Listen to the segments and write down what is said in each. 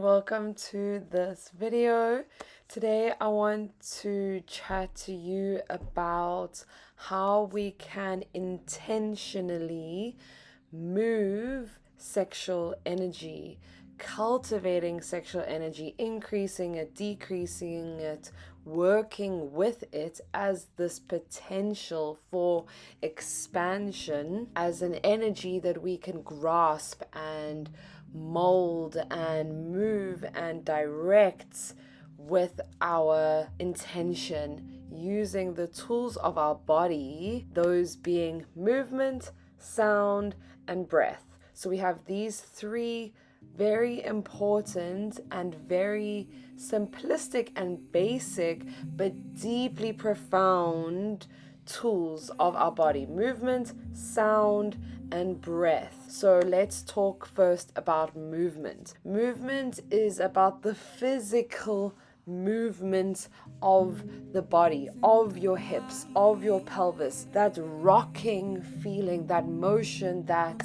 Welcome to this video. Today I want to chat to you about how we can intentionally move sexual energy, cultivating sexual energy, increasing it, decreasing it, working with it as this potential for expansion, as an energy that we can grasp and mold and move and direct with our intention, using the tools of our body, those being movement, sound, and breath. So we have these three very important and very simplistic and basic, but deeply profound tools of our body: movement, sound, and breath. So let's talk first about movement. Movement is about the physical movement of the body, of your hips, of your pelvis, that rocking feeling, that motion, that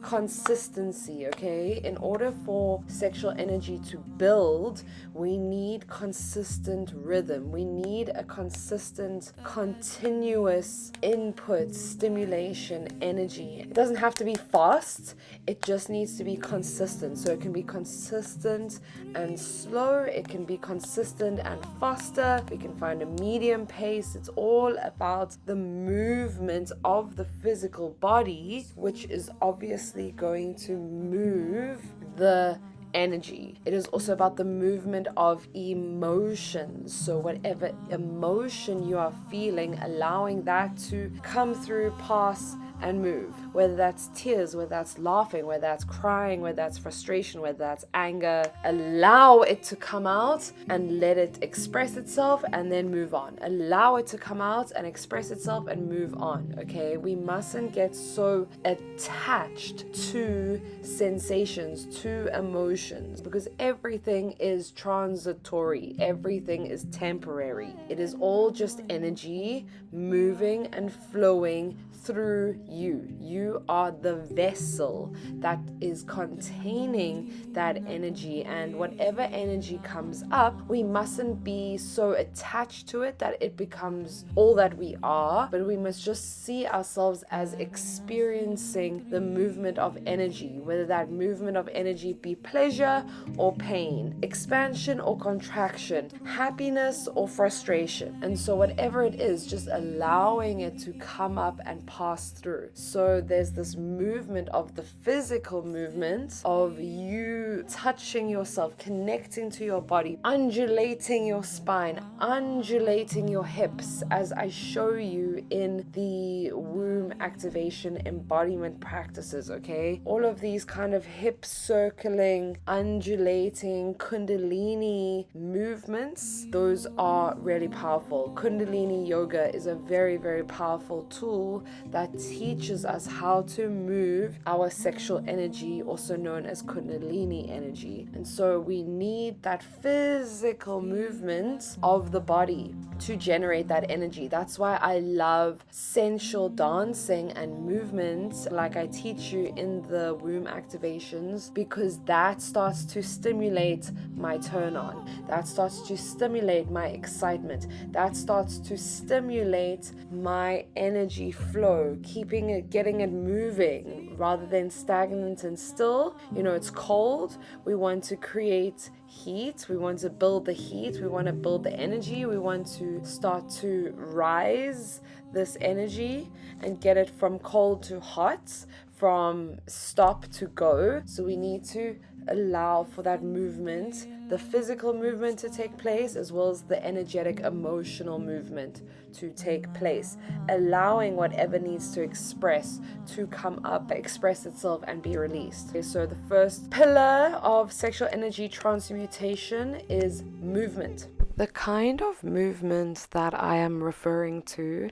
consistency. Okay, in order for sexual energy to build, we need consistent rhythm. We need a consistent, continuous input, stimulation, energy. It doesn't have to be fast, it just needs to be consistent. So it can be consistent and slow, it can be consistent and faster. We can find a medium pace. It's all about the movement of the physical body, which is obviously going to move the energy. It is also about the movement of emotions. So whatever emotion you are feeling, allowing that to come through, pass, and move. Whether that's tears, whether that's laughing, whether that's crying, whether that's frustration, whether that's anger, allow it to come out and let it express itself and then move on. Allow it to come out and express itself and move on. Okay, we mustn't get so attached to sensations, to emotions, because everything is transitory, everything is temporary. It is all just energy moving and flowing through you. You are the vessel that is containing that energy, and whatever energy comes up, we mustn't be so attached to it that it becomes all that we are, but we must just see ourselves as experiencing the movement of energy, whether that movement of energy be pleasure or pain, expansion or contraction, happiness or frustration. And so whatever it is, just allowing it to come up and pass through. So there's this movement of the physical movement of you touching yourself, connecting to your body, undulating your spine, undulating your hips, as I show you in the womb activation embodiment practices. Okay, all of these kind of hip circling, undulating kundalini movements, those are really powerful. Kundalini yoga is a very, very powerful tool that teaches us how to move our sexual energy, also known as kundalini energy. And so we need that physical movement of the body to generate that energy. That's why I love sensual dancing and movement, like I teach you in the womb activations, because that starts to stimulate my turn on, that starts to stimulate my excitement, that starts to stimulate my energy flow, keeping it, getting it moving rather than stagnant and still. You know, it's cold, we want to create heat, we want to build the heat, we want to build the energy, we want to start to rise this energy and get it from cold to hot, from stop to go. So we need to allow for that movement, the physical movement to take place, as well as the energetic emotional movement to take place, allowing whatever needs to express to come up, express itself, and be released. Okay, so the first pillar of sexual energy transmutation is movement. The kind of movement that I am referring to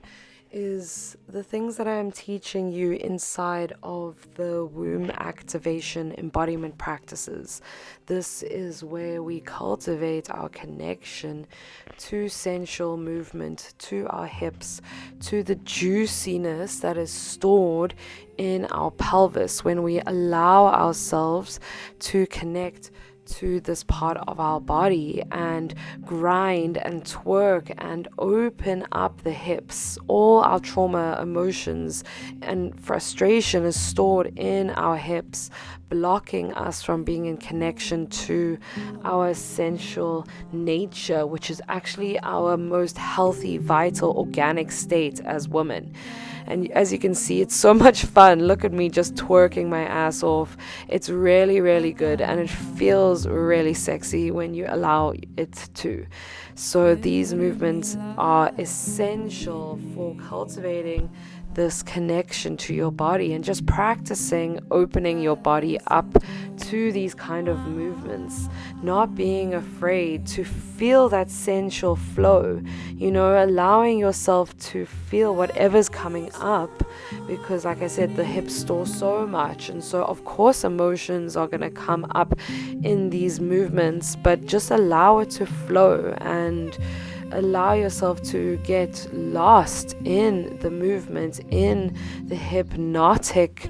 is the things that I am teaching you inside of the womb activation embodiment practices. This is where we cultivate our connection to sensual movement, to our hips, to the juiciness that is stored in our pelvis when we allow ourselves to connect to this part of our body and grind and twerk and open up the hips. All our trauma, emotions, and frustration is stored in our hips, blocking us from being in connection to our essential nature, which is actually our most healthy, vital, organic state as women. And as you can see, it's so much fun. Look at me just twerking my ass off. It's really, really good, and it feels really sexy when you allow it to. So these movements are essential for cultivating this connection to your body and just practicing opening your body up to these kind of movements, not being afraid to feel that sensual flow, allowing yourself to feel whatever's coming up, because like I said, the hips store so much, and so of course emotions are going to come up in these movements, but just allow it to flow and allow yourself to get lost in the movement, in the hypnotic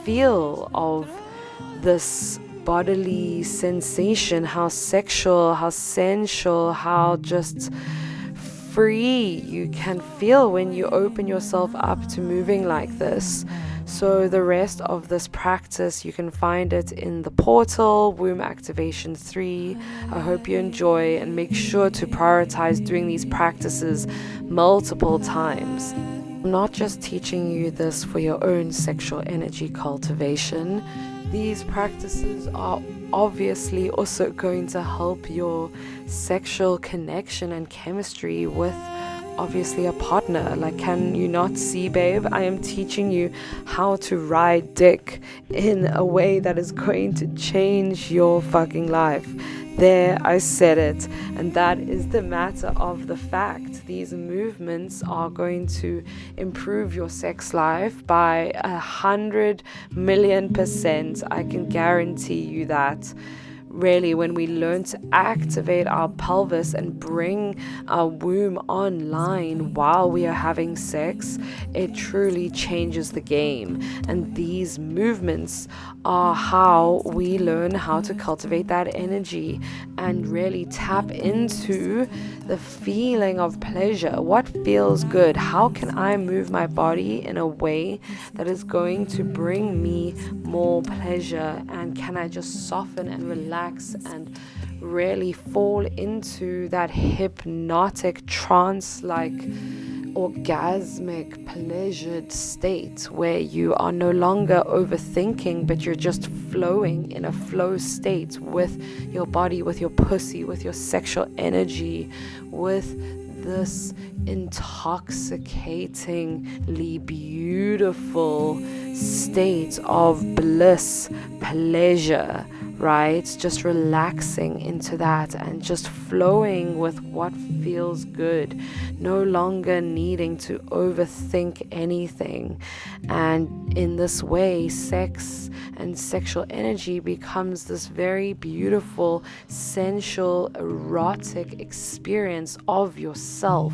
feel of this bodily sensation, how sexual, how sensual, how just free you can feel when you open yourself up to moving like this. So the rest of this practice, you can find it in the portal, Womb Activation 3. I hope you enjoy, and make sure to prioritize doing these practices multiple times. I'm not just teaching you this for your own sexual energy cultivation. These practices are obviously also going to help your sexual connection and chemistry with obviously a partner. Like, can you not see, babe? I am teaching you how to ride dick in a way that is going to change your fucking life. There, I said it. And that is the matter of the fact. These movements are going to improve your sex life by 100,000,000%. I can guarantee you that. Really, when we learn to activate our pelvis and bring our womb online while we are having sex, it truly changes the game. And these movements are how we learn how to cultivate that energy and really tap into the feeling of pleasure. What feels good? How can I move my body in a way that is going to bring me more pleasure? And can I just soften and relax and really fall into that hypnotic trance-like orgasmic pleasured state where you are no longer overthinking, but you're just flowing in a flow state with your body, with your pussy, with your sexual energy, with this intoxicatingly beautiful state of bliss, pleasure, right? Just relaxing into that and just flowing with what feels good, no longer needing to overthink anything. And in this way, sex and sexual energy becomes this very beautiful, sensual, erotic experience of yourself,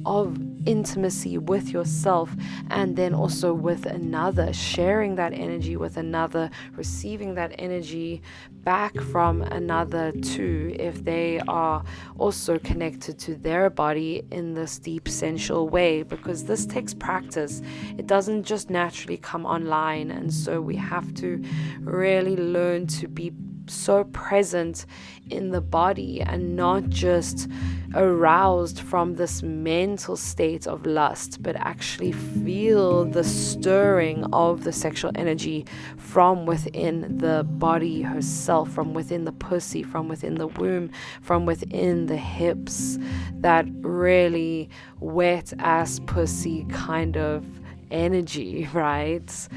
of intimacy with yourself, and then also with another, sharing that energy with another, receiving that energy back from another too, if they are also connected to their body in this deep sensual way, because this takes practice. It doesn't just naturally come online, and so we have to really learn to be so present in the body and not just aroused from this mental state of lust, but actually feel the stirring of the sexual energy from within the body herself, from within the pussy, from within the womb, from within the hips. That really wet ass pussy kind of energy, right?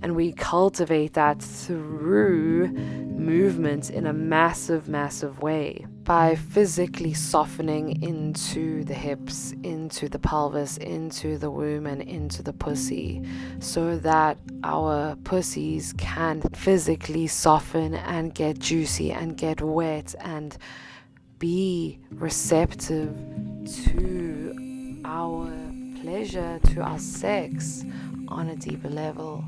And we cultivate that through movement in a massive, massive way by physically softening into the hips, into the pelvis, into the womb, and into the pussy, so that our pussies can physically soften and get juicy and get wet and be receptive to our pleasure, to our sex on a deeper level.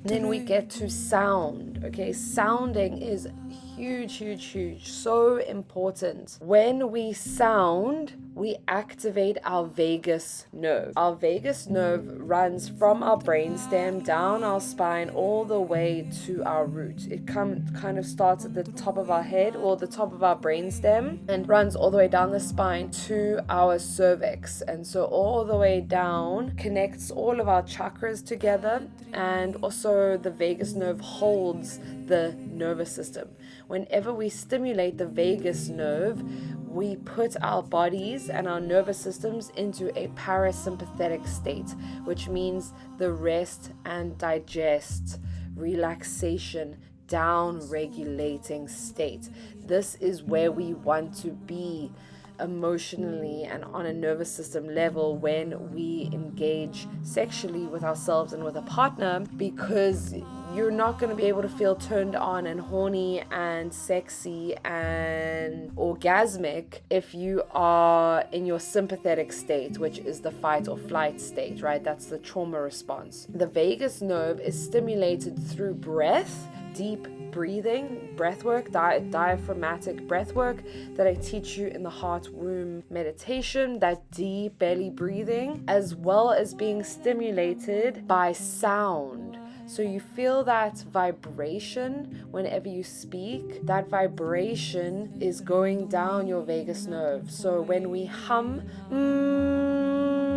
Then we get to sound. Okay, sounding is Huge, huge, huge. So important. When we sound, we activate our vagus nerve. Our vagus nerve runs from our brainstem down our spine all the way to our root. It kind of starts at the top of our head or the top of our brainstem and runs all the way down the spine to our cervix. And so all the way down connects all of our chakras together, and also the vagus nerve holds the nervous system. Whenever we stimulate the vagus nerve, we put our bodies and our nervous systems into a parasympathetic state, which means the rest and digest, relaxation, down regulating state. This is where we want to be emotionally and on a nervous system level when we engage sexually with ourselves and with a partner, because you're not going to be able to feel turned on and horny and sexy and orgasmic if you are in your sympathetic state, which is the fight or flight state, right? That's the trauma response. The vagus nerve is stimulated through breath, deep breathing, breath work, diaphragmatic breath work that I teach you in the heart womb meditation, that deep belly breathing, as well as being stimulated by sound. So you feel that vibration whenever you speak. That vibration is going down your vagus nerve. So when we hum,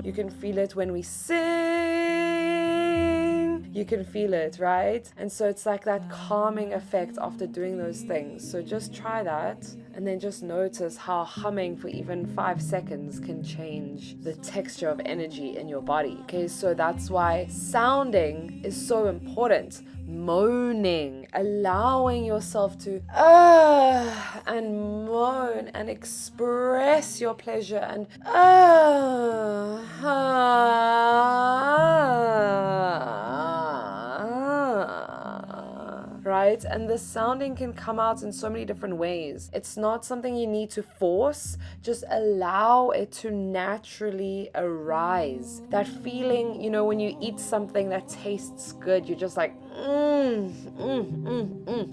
you can feel it. When we sing, you can feel it, right? And so it's like that calming effect after doing those things. So just try that, and then just notice how humming for even 5 seconds can change the texture of energy in your body. Okay, so that's why sounding is so important. Moaning, allowing yourself to and moan and express your pleasure and right? And the sounding can come out in so many different ways. It's not something you need to force, just allow it to naturally arise. That feeling, you know, when you eat something that tastes good, you're just like,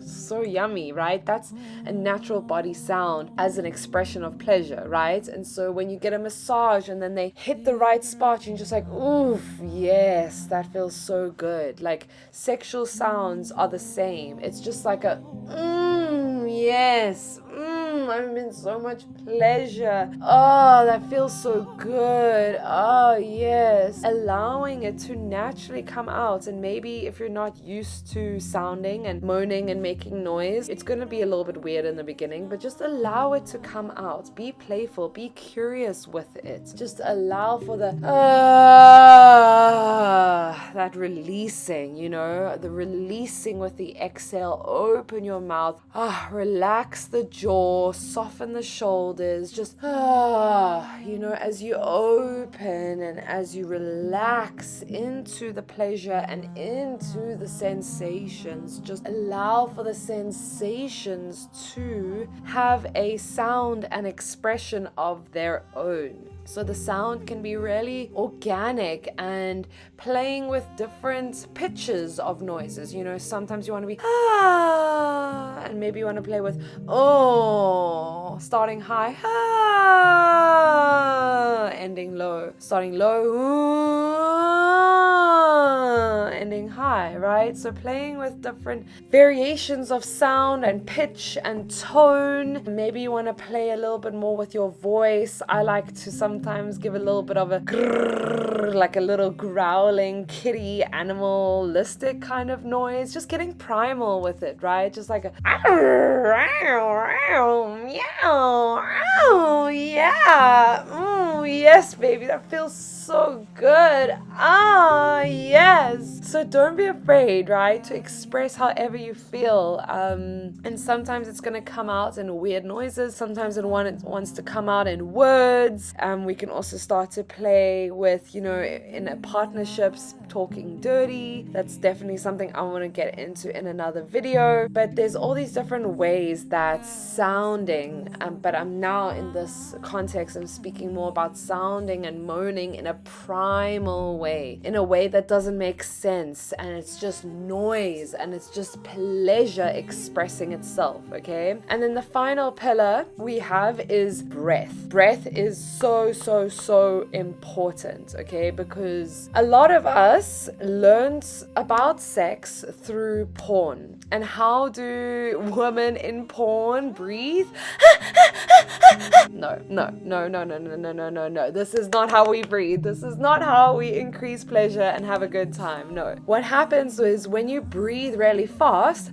so yummy, right? That's a natural body sound as an expression of pleasure, right? And so when you get a massage and then they hit the right spot, you're just like, oof, yes, that feels so good. Like sexual sounds are the same. It's just like a yes, I'm in so much pleasure. Oh, that feels so good. Oh, yes. Allowing it to naturally come out. And maybe if you're not used to sounding and moaning and making noise, it's going to be a little bit weird in the beginning, but just allow it to come out. Be playful, be curious with it. Just allow for the that releasing, you know, the releasing with the exhale. Open your mouth, relax the jaw, soften the shoulders, just you know, as you open and as you relax into the pleasure and into the sensations, just allow for the sensations to have a sound and expression of their own. So the sound can be really organic and playing with different pitches of noises. You know, sometimes you want to be and maybe you want to play with starting high, ending low, starting low, ending high, right? So playing with different variations of sound and pitch and tone. Maybe you want to play a little bit more with your voice. I like to sometimes give a little bit of a grrr, like a little growling kitty animalistic kind of noise, just getting primal with it, right? Just like a meow, yeah, yes, baby, that feels so good. Yes. So don't be afraid, right, to express however you feel. And sometimes it's going to come out in weird noises. Sometimes it wants to come out in words. We can also start to play with, you know, in a partnerships, talking dirty. That's definitely something I want to get into in another video. But there's all these different ways that sounding, but I'm now in this context, I'm speaking more about sounding and moaning in a primal way. way, in a way that doesn't make sense, and it's just noise and it's just pleasure expressing itself, okay? And then the final pillar we have is breath. Breath is so important, okay? Because a lot of us learned about sex through porn. And how do women in porn breathe? No. This is not how we breathe. This is not how we increase pleasure and have a good time. No. What happens is when you breathe really fast,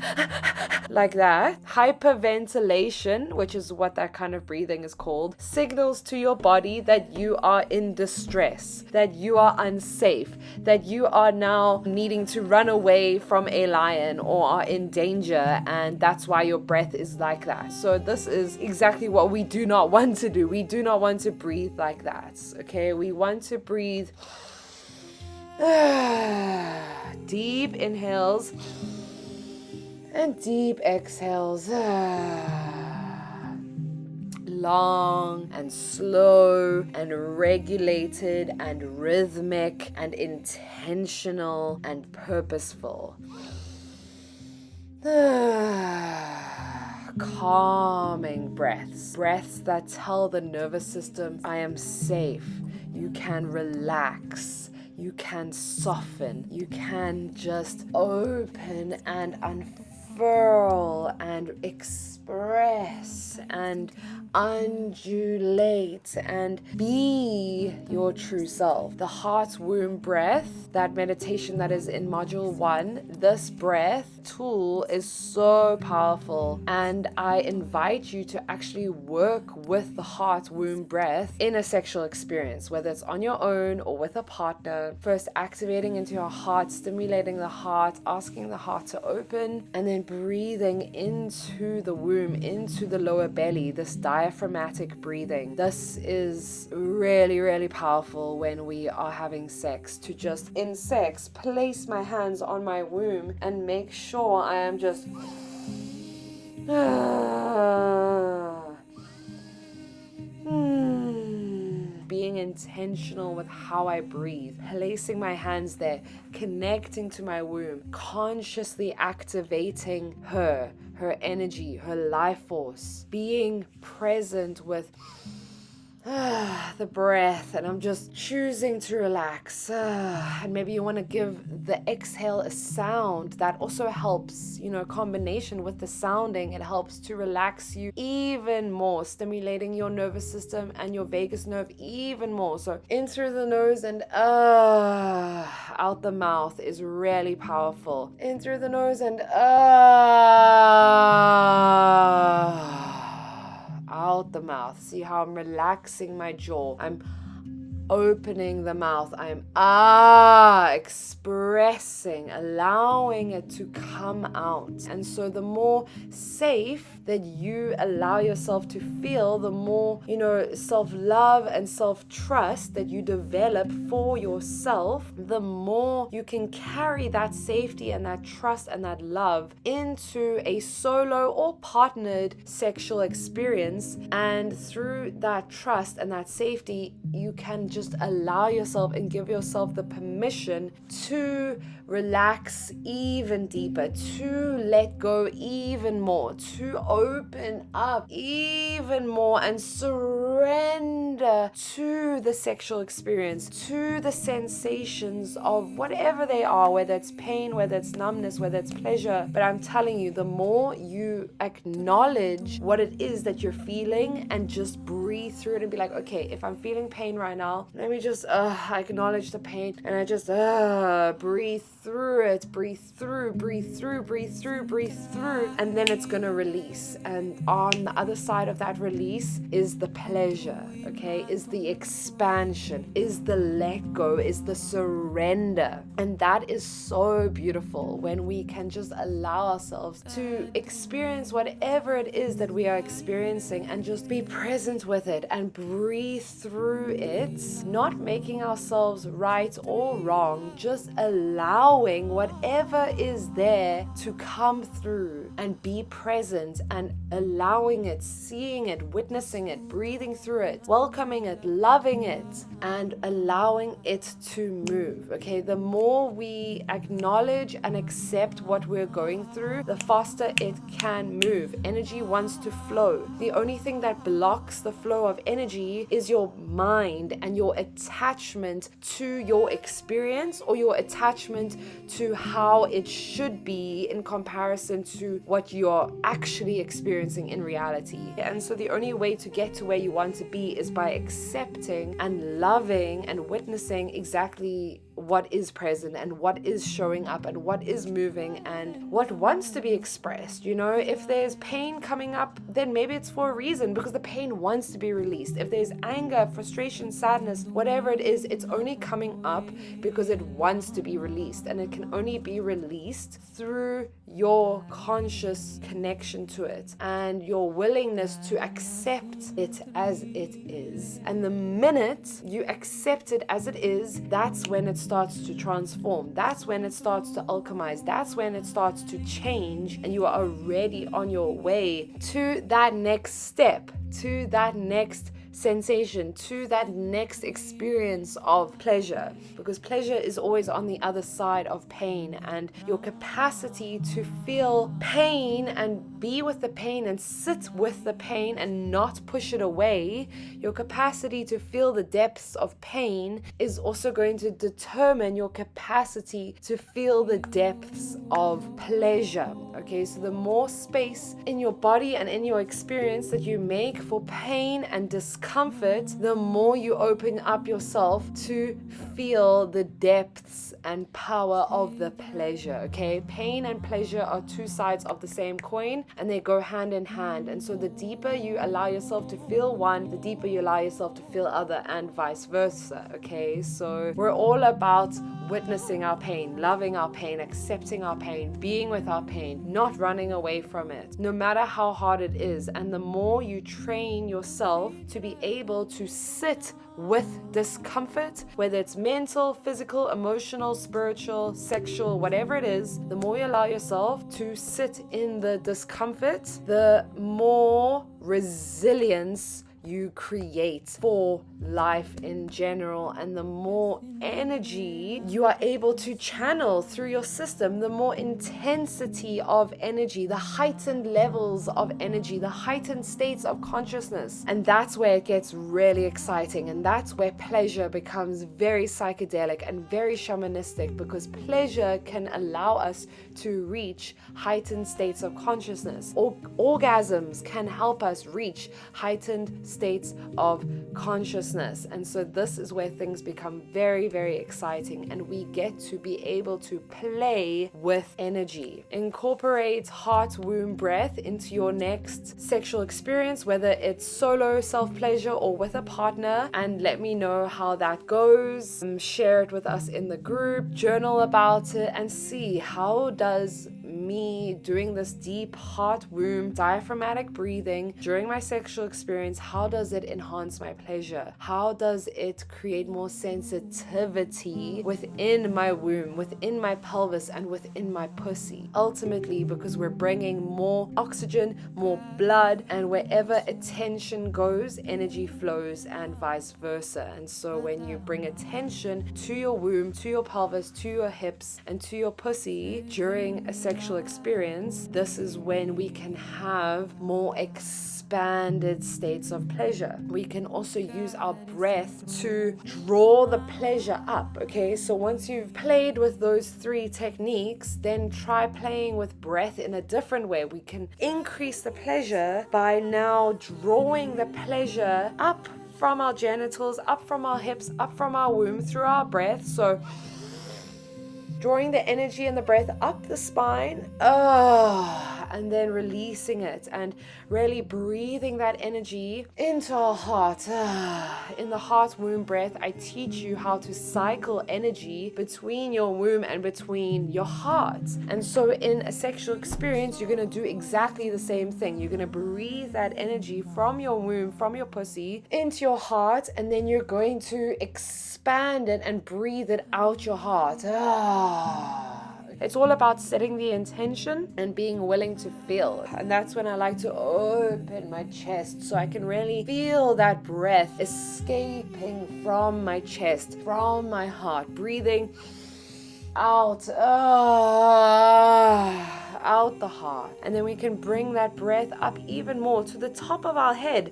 like that, hyperventilation, which is what that kind of breathing is called, signals to your body that you are in distress, that you are unsafe, that you are now needing to run away from a lion or are in danger, and that's why your breath is like that. So this is exactly what we do not want to do. We do not want to breathe like that, okay? We want to breathe deep inhales and deep exhales. Long and slow and regulated and rhythmic and intentional and purposeful. Calming breaths. Breaths that tell the nervous system, I am safe. You can relax. You can soften. You can just open and unfurl and express and undulate and be your true self. The heart womb breath, that meditation that is in module 1, this breath tool is so powerful, and I invite you to actually work with the heart womb breath in a sexual experience, whether it's on your own or with a partner. First activating into your heart, stimulating the heart, asking the heart to open, and then breathing into the womb, into the lower belly, this diaphragmatic breathing. This is really powerful when we are having sex, to just in sex place my hands on my womb and make sure I am just being intentional with how I breathe, placing my hands there, connecting to my womb, consciously activating her energy, her life force, being present with the breath, and I'm just choosing to relax. And maybe you want to give the exhale a sound that also helps, combination with the sounding, it helps to relax you even more, stimulating your nervous system and your vagus nerve even more. So in through the nose and out the mouth is really powerful. In through the nose and out the mouth. See how I'm relaxing my jaw. I'm opening the mouth. I'm expressing, allowing it to come out. And so the more safe that you allow yourself to feel, the more, self-love and self-trust that you develop for yourself, the more you can carry that safety and that trust and that love into a solo or partnered sexual experience. And through that trust and that safety, you can just allow yourself and give yourself the permission to relax even deeper, to let go even more, to open up even more and surrender to the sexual experience, to the sensations of whatever they are, whether it's pain, whether it's numbness, whether it's pleasure. But I'm telling you, the more you acknowledge what it is that you're feeling and just breathe through it and be like, okay, if I'm feeling pain right now, let me just acknowledge the pain, and I just breathe through it, breathe through, and then it's gonna release. And on the other side of that release is the pleasure, okay, is the expansion, is the let go, is the surrender. And that is so beautiful when we can just allow ourselves to experience whatever it is that we are experiencing and just be present with it and breathe through it, not making ourselves right or wrong, just allowing whatever is there to come through and be present and allowing it, seeing it, witnessing it, breathing through it, welcoming it, loving it, and allowing it to move. Okay, the more we acknowledge and accept what we're going through, the faster it can move. Energy wants to flow. The only thing that blocks the flow of energy is your mind and your attachment to your experience, or your attachment to how it should be in comparison to what you're actually experiencing in reality. And so the only way to get to where you want to be is by accepting and loving and witnessing exactly what is present and what is showing up and what is moving and what wants to be expressed. You know, if there's pain coming up, then maybe it's for a reason, because the pain wants to be released. If there's anger, frustration, sadness, whatever it is, it's only coming up because it wants to be released, and it can only be released through your conscious connection to it and your willingness to accept it as it is. And the minute you accept it as it is, that's when it starts to transform. That's when it starts to alchemize. That's when it starts to change, and you are already on your way to that next step, to that next sensation, to that next experience of pleasure, because pleasure is always on the other side of pain. And your capacity to feel pain and be with the pain and sit with the pain and not push it away, your capacity to feel the depths of pain is also going to determine your capacity to feel the depths of pleasure. Okay, so the more space in your body and in your experience that you make for pain and discomfort, the more you open up yourself to feel the depths and power of the pleasure. Okay, pain and pleasure are two sides of the same coin, and they go hand in hand. And so the deeper you allow yourself to feel one, the deeper you allow yourself to feel other, and vice versa. Okay, so we're all about witnessing our pain, loving our pain, accepting our pain, being with our pain, not running away from it, no matter how hard it is. And the more you train yourself to be able to sit with discomfort, whether it's mental, physical, emotional, spiritual, sexual, whatever it is, the more you allow yourself to sit in the discomfort, the more resilience you create for life in general, and the more energy you are able to channel through your system, the more intensity of energy, the heightened levels of energy, the heightened states of consciousness. And that's where it gets really exciting, and that's where pleasure becomes very psychedelic and very shamanistic, because pleasure can allow us to reach heightened states of consciousness. Orgasms can help us reach heightened states of consciousness. And so this is where things become very, very exciting, and we get to be able to play with energy. Incorporate heart womb breath into your next sexual experience, whether it's solo self-pleasure or with a partner, and let me know how that goes. Share it with us in the group, journal about it, and see how does me doing this deep heart womb diaphragmatic breathing during my sexual experience, how does it enhance my pleasure? How does it create more sensitivity within my womb, within my pelvis, and within my pussy? Ultimately, because we're bringing more oxygen, more blood, and wherever attention goes, energy flows, and vice versa. And so when you bring attention to your womb, to your pelvis, to your hips, and to your pussy during a sexual experience, this is when we can have more expanded states of pleasure. We can also use our breath to draw the pleasure up. Okay, so once you've played with those three techniques, then try playing with breath in a different way. We can increase the pleasure by now drawing the pleasure up from our genitals, up from our hips, up from our womb through our breath. So drawing the energy and the breath up the spine, and then releasing it, and really breathing that energy into our heart. In the heart womb breath, I teach you how to cycle energy between your womb and between your heart. And so in a sexual experience, you're going to do exactly the same thing. You're going to breathe that energy from your womb, from your pussy, into your heart, and then you're going to expand it and breathe it out your heart. It's all about setting the intention and being willing to feel. And that's when I like to open my chest so I can really feel that breath escaping from my chest, from my heart, breathing out, out the heart. And then we can bring that breath up even more to the top of our head.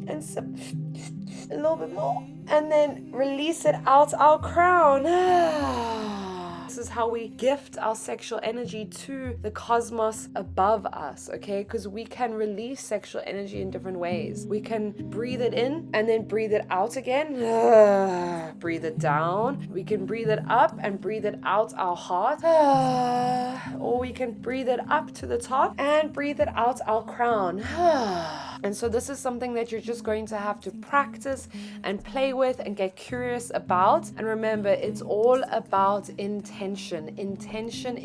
And a little bit more. And then release it out our crown. This is how we gift our sexual energy to the cosmos above us, okay? Because we can release sexual energy in different ways. We can breathe it in and then breathe it out again. Breathe it down. We can breathe it up and breathe it out our heart. Or we can breathe it up to the top and breathe it out our crown. And so this is something that you're just going to have to practice and play with and get curious about. And remember, it's all about intention. Intention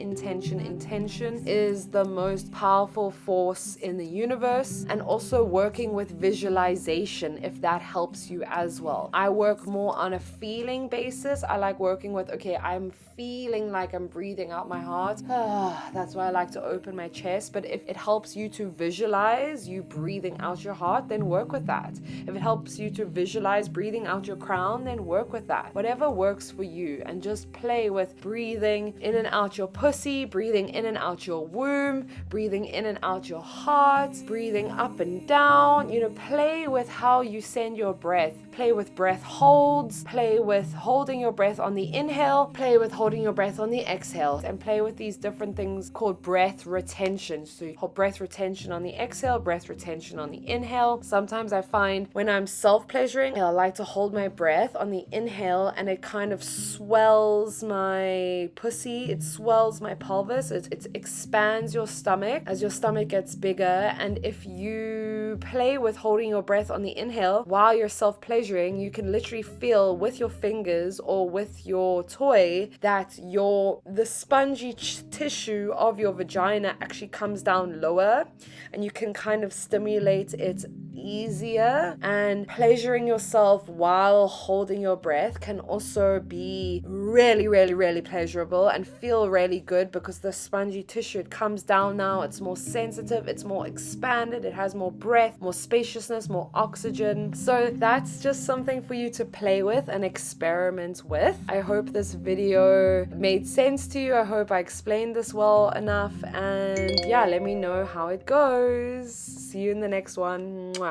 is the most powerful force in the universe. And also working with visualization, if that helps you as well. I work more on a feeling basis. I like working with, okay, I'm feeling like I'm breathing out my heart. That's why I like to open my chest. But if it helps you to visualize you breathing out your heart, then work with that. If it helps you to visualize breathing out your crown, then work with that. Whatever works for you, and just play with breathing in and out your pussy, breathing in and out your womb, breathing in and out your heart, breathing up and down. Play with how you send your breath. Play with breath holds, play with holding your breath on the inhale, play with holding your breath on the exhale, and play with these different things called breath retention. So you hold breath retention on the exhale, breath retention on the inhale. Sometimes I find when I'm self-pleasuring, I like to hold my breath on the inhale and it kind of swells my pussy, it swells my pelvis, it expands your stomach as your stomach gets bigger. And if you play with holding your breath on the inhale while you're self-pleasuring, you can literally feel with your fingers or with your toy that the spongy tissue of your vagina actually comes down lower, and you can kind of stimulate it easier. And pleasuring yourself while holding your breath can also be really, really, really pleasurable and feel really good, because the spongy tissue, it comes down now, it's more sensitive, it's more expanded, it has more breath, more spaciousness, more oxygen. So that's just something for you to play with and experiment with. I hope this video made sense to you. I hope I explained this well enough, and yeah, let me know how it goes. See you in the next one. Mwah.